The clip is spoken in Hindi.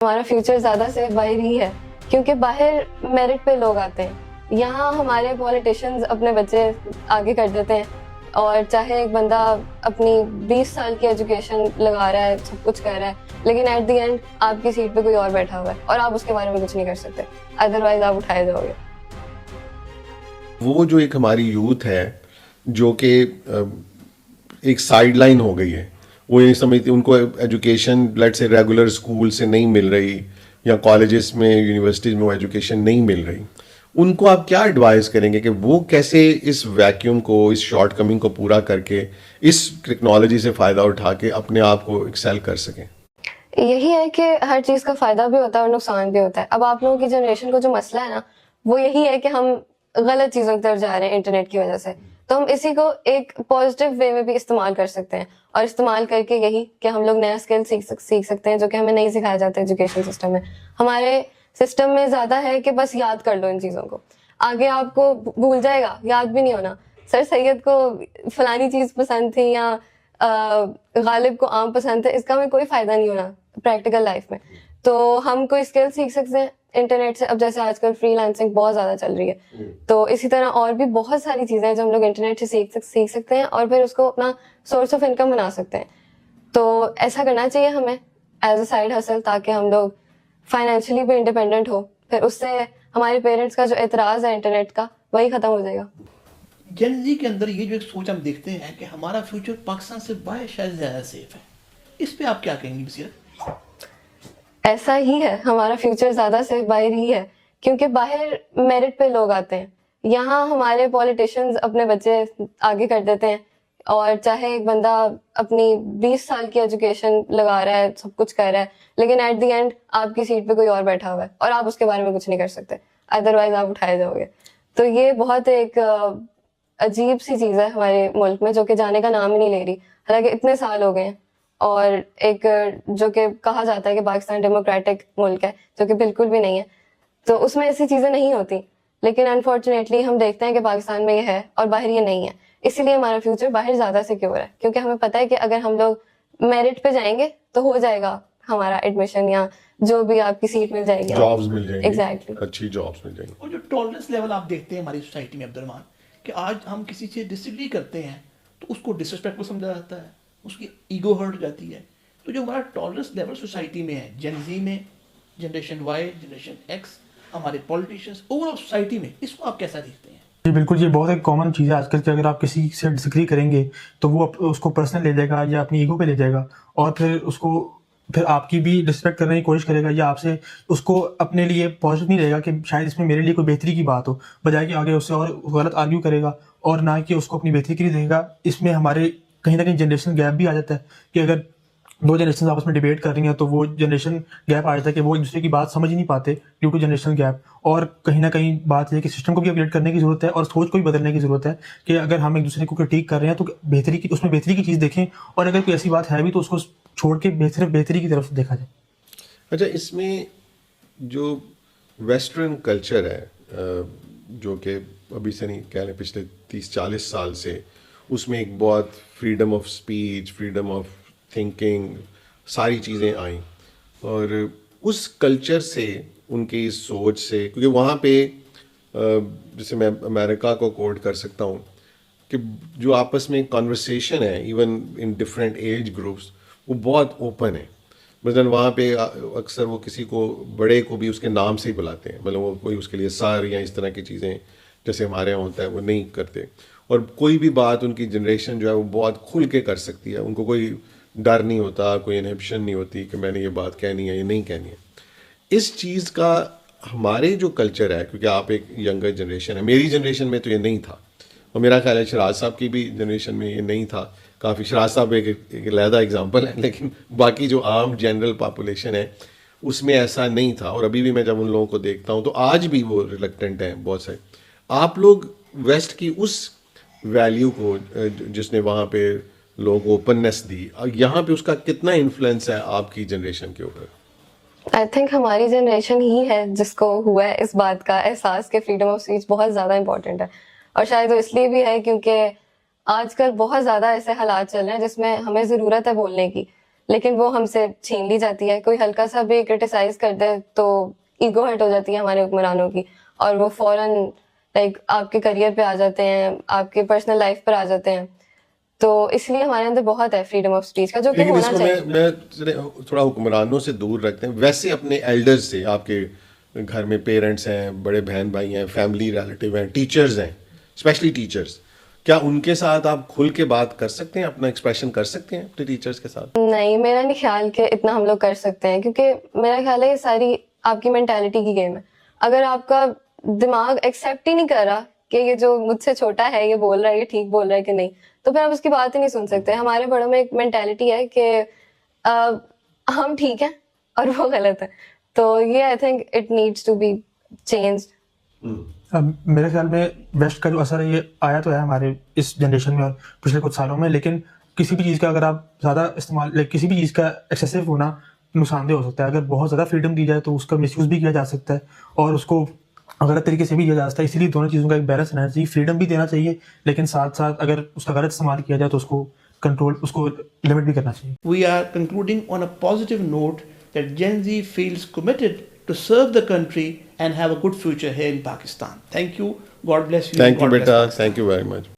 हमारा फ्यूचर ज़्यादा सेफ बाहर ही है, क्योंकि बाहर मेरिट पे लोग आते हैं। यहाँ हमारे पॉलिटिशियंस अपने बच्चे आगे कर देते हैं, और चाहे एक बंदा अपनी 20 साल की एजुकेशन लगा रहा है, सब कुछ कर रहा है, लेकिन एट द एंड आपकी सीट पे कोई और बैठा हुआ है और आप उसके बारे में कुछ नहीं कर सकते, अदरवाइज आप उठाए जाओगे। वो जो एक हमारी यूथ है जो कि एक साइडलाइन हो गई है, वो ये समझती, उनको एजुकेशन लेट से रेगुलर स्कूल से नहीं मिल रही या कॉलेजेस में यूनिवर्सिटीज में वो एजुकेशन नहीं मिल रही, उनको आप क्या एडवाइस करेंगे कि वो कैसे इस वैक्यूम को, इस शॉर्ट कमिंग को पूरा करके इस टेक्नोलॉजी से फ़ायदा उठा के अपने आप को एक्सेल कर सकें? यही है कि हर चीज़ का फ़ायदा भी होता है और नुकसान भी होता है। अब आप लोगों की जनरेशन को जो मसला है ना, वो यही है कि हम गलत चीज़ों की तरफ जा रहे हैं इंटरनेट की वजह से। तो हम इसी को एक पॉजिटिव वे में भी इस्तेमाल कर सकते हैं, और इस्तेमाल करके यही कि हम लोग नया स्किल सीख सकते हैं जो कि हमें नहीं सिखाया जाता एजुकेशन सिस्टम में। हमारे सिस्टम में ज़्यादा है कि बस याद कर लो इन चीज़ों को, आगे आपको भूल जाएगा, याद भी नहीं होना। सर सैयद को फलानी चीज़ पसंद थी या गालिब को आम पसंद है, इसका हमें कोई फ़ायदा नहीं होना प्रैक्टिकल लाइफ में। तो हम कोई स्किल सीख सकते हैं इंटरनेट से। अब जैसे आजकल फ्रीलांसिंग बहुत ज़्यादा चल रही है, तो इसी तरह और भी बहुत सारी चीज़ें हैं जो हम लोग इंटरनेट से सीख सकते हैं और फिर उसको अपना सोर्स ऑफ इनकम बना सकते हैं। तो ऐसा करना चाहिए हमें एज अ साइड हसल, ताकि हम लोग फाइनेंशियली भी इंडिपेंडेंट हो। फिर उससे हमारे पेरेंट्स का जो एतराज़ है इंटरनेट का, वही ख़त्म हो जाएगा। जेन ज़ी के अंदर ये जो एक सोच हम देखते हैं कि हमारा फ्यूचर पाकिस्तान से बाहर शायद ज़्यादा सेफ है, इस पे आप क्या कहेंगे बसीरत? ऐसा ही है, हमारा फ्यूचर ज़्यादा सेफ बाहर ही है, क्योंकि बाहर मेरिट पे लोग आते हैं। यहाँ हमारे पॉलिटिशियंस अपने बच्चे आगे कर देते हैं, और चाहे एक बंदा अपनी 20 साल की एजुकेशन लगा रहा है, सब कुछ कर रहा है, लेकिन एट द एंड आपकी सीट पे कोई और बैठा हुआ है और आप उसके बारे में कुछ नहीं कर सकते, अदरवाइज आप उठाए जाओगे। तो ये बहुत एक अजीब सी चीज़ है हमारे मुल्क में, जो कि जाने का नाम ही नहीं ले रही। हालांकि इतने साल हो गए हैं, और एक जो कि कहा जाता है कि पाकिस्तान डेमोक्रेटिक मुल्क है, जो कि बिल्कुल भी नहीं है। तो उसमें ऐसी चीज़ें नहीं होती, लेकिन अनफॉर्चुनेटली हम देखते हैं कि पाकिस्तान में ये है और बाहर ये नहीं है। इसीलिए हमारा फ्यूचर बाहर ज़्यादा सिक्योर है, क्योंकि हमें पता है कि अगर हम लोग मेरिट पे जाएंगे तो हो जाएगा हमारा एडमिशन, या जो भी आपकी सीट मिल जाएगी, जॉब्स मिल जाएंगी, एग्जैक्टली अच्छी जॉब्स मिल जाएंगी। और जो टॉलरेंस लेवल आप देखते हैं हमारी सोसाइटी में अब्दुलरहमान, कि आज हम किसी से डिसएग्री करते हैं तो उसको डिसरिस्पेक्टफुल समझा जाता है, उसकी ईगो हर्ट हो जाती है। तो जो हमारा टॉलरेंस लेवल सोसाइटी में है, जेन ज़ी में, जनरेशन वाई, जनरेशन एक्स, हमारे पॉलिटिशियंस, ओवरऑल सोसाइटी में, इसको आप कैसा देखते हैं? जी बिल्कुल, ये बहुत एक कॉमन चीज़ है आजकल कि अगर आप किसी से डिसएग्री करेंगे तो वो उसको पर्सनल ले जाएगा या अपनी ईगो पे ले जाएगा, और फिर आपकी भी रिस्पेक्ट करने की कोशिश करेगा, या आपसे उसको अपने लिए पॉजिटिव नहीं रहेगा कि शायद इसमें मेरे लिए कोई बेहतरी की बात हो, बजाय कि आगे उससे और गलत आर्ग्यू करेगा और ना कि उसको अपनी बेहतरी के लिए देगा। इसमें हमारे कहीं ना कहीं जनरेशन गैप भी आ जाता है कि अगर दो जनरेशन आपस में डिबेट कर रही हैं तो वो जनरेशन गैप आ जाता है कि वो एक दूसरे की बात समझ ही नहीं पाते ड्यू टू जनरेशन गैप। और कहीं ना कहीं बात है कि सिस्टम को भी अपडेट करने की जरूरत है और सोच को भी बदलने की जरूरत है कि अगर हम एक दूसरे को क्रिटिक कर रहे हैं तो उसमें बेहतरी की चीज़ देखें, और अगर कोई ऐसी बात है भी तो उसको छोड़ के बेहतरी की तरफ देखा जाए। अच्छा, इसमें जो वेस्टर्न कल्चर है जो कि अभी से नहीं कह लें पिछले 30-40 साल से, उसमें एक बहुत freedom of speech, freedom of thinking, सारी चीज़ें आई, और उस कल्चर से, उनकी इस सोच से, क्योंकि वहाँ पे जैसे मैं अमेरिका को कोट कर सकता हूँ कि जो आपस में कॉन्वर्सेशन है even in different age groups, वो बहुत ओपन है। मतलब वहाँ पे अक्सर वो किसी को, बड़े को भी उसके नाम से ही बुलाते हैं, मतलब वो कोई उसके लिए सर या इस तरह की चीज़ें जैसे हमारे यहाँ होता है वो नहीं करते, और कोई भी बात उनकी जनरेशन जो है वो बहुत खुल के कर सकती है, उनको कोई डर नहीं होता, कोई इनहिबिशन नहीं होती कि मैंने ये बात कहनी है या नहीं कहनी है। इस चीज़ का हमारे जो कल्चर है, क्योंकि आप एक यंगर जनरेशन है, मेरी जनरेशन में तो ये नहीं था, और मेरा ख्याल है शराज साहब की भी जनरेशन में ये नहीं था काफ़ी। शराज साहब एक अलहदा एग्जाम्पल है, लेकिन बाकी जो आम जनरल पॉपुलेशन है उसमें ऐसा नहीं था। और अभी भी मैं जब उन लोगों को देखता हूँ तो आज भी वो रिलक्टेंट हैं बहुत सारे। आप लोग वेस्ट की उस वैल्यू को जिसने वहाँ पे लोगों को ओपननेस दी, यहाँ पे उसका कितना इन्फ्लुएंस है आपकी जनरेशन के ऊपर? आई थिंक हमारी जनरेशन ही है जिसको हुआ है इस बात का एहसास कि फ्रीडम ऑफ स्पीच बहुत ज़्यादा इंपॉर्टेंट है, और शायद वो इसलिए भी है क्योंकि आजकल बहुत ज़्यादा ऐसे हालात चल रहे हैं जिसमें हमें ज़रूरत है बोलने की, लेकिन वो हमसे छीन ली जाती है। कोई हल्का सा भी क्रिटिसाइज कर दे तो ईगो हर्ट हो जाती है हमारे हुक्मरानों की, और वो फौरन लाइक आपके करियर पे आ जाते हैं, आपके पर्सनल लाइफ पर आ जाते हैं। तो इसलिए हमारे अंदर बहुत है फ्रीडम ऑफ स्पीच का, जो कि लेकिन होना इसको चाहिए। मैं थोड़ा हुक्मरानों से दूर रखते हैं, वैसे अपने एल्डर्स से, आपके घर में पेरेंट्स हैं, बड़े बहन भाई हैं, फैमिली रिलेटिव हैं, टीचर्स हैं, स्पेशली टीचर्स, क्या उनके साथ आप खुल के बात कर सकते हैं, अपना एक्सप्रेशन कर सकते हैं अपने टीचर्स के साथ? नहीं, मेरा नहीं ख्याल कि इतना हम लोग कर सकते हैं, क्योंकि मेरा ख्याल है ये सारी आपकी मेंटालिटी की गेम है। अगर आपका दिमाग एक्सेप्ट ही नहीं कर रहा कि ये जो मुझसे छोटा है ये बोल रहा है, ये ठीक बोल रहा है कि नहीं, तो फिर आप उसकी बात ही नहीं सुन सकते। हमारे बड़ों में एक मेंटालिटी है कि हम ठीक हैं और वो गलत है। तो ये I think it needs to be changed. मेरे ख्याल में वेस्ट का जो असर है ये आया तो है हमारे इस जनरेशन में और पिछले कुछ सालों में, लेकिन किसी भी चीज़ का अगर आप ज़्यादा इस्तेमाल, किसी भी चीज़ का एक्सेसिव होना नुकसानदेह हो सकता है। अगर बहुत ज़्यादा फ्रीडम दी जाए तो उसका मिसयूज़ भी किया जा सकता है और उसको गलत तरीके से भी किया जा सकता है। इसीलिए दोनों चीज़ों का एक बैलेंस रहना चाहिए। फ्रीडम भी देना चाहिए, लेकिन साथ साथ अगर उसका गलत इस्तेमाल किया जाए तो उसको कंट्रोल, उसको लिमिट भी करना चाहिए। We are concluding on a positive note that Gen Z feels committed to serve the country and have a good future here in Pakistan. Thank you. God bless you. Thank you God bless बेटा, Pakistan. Thank you very much.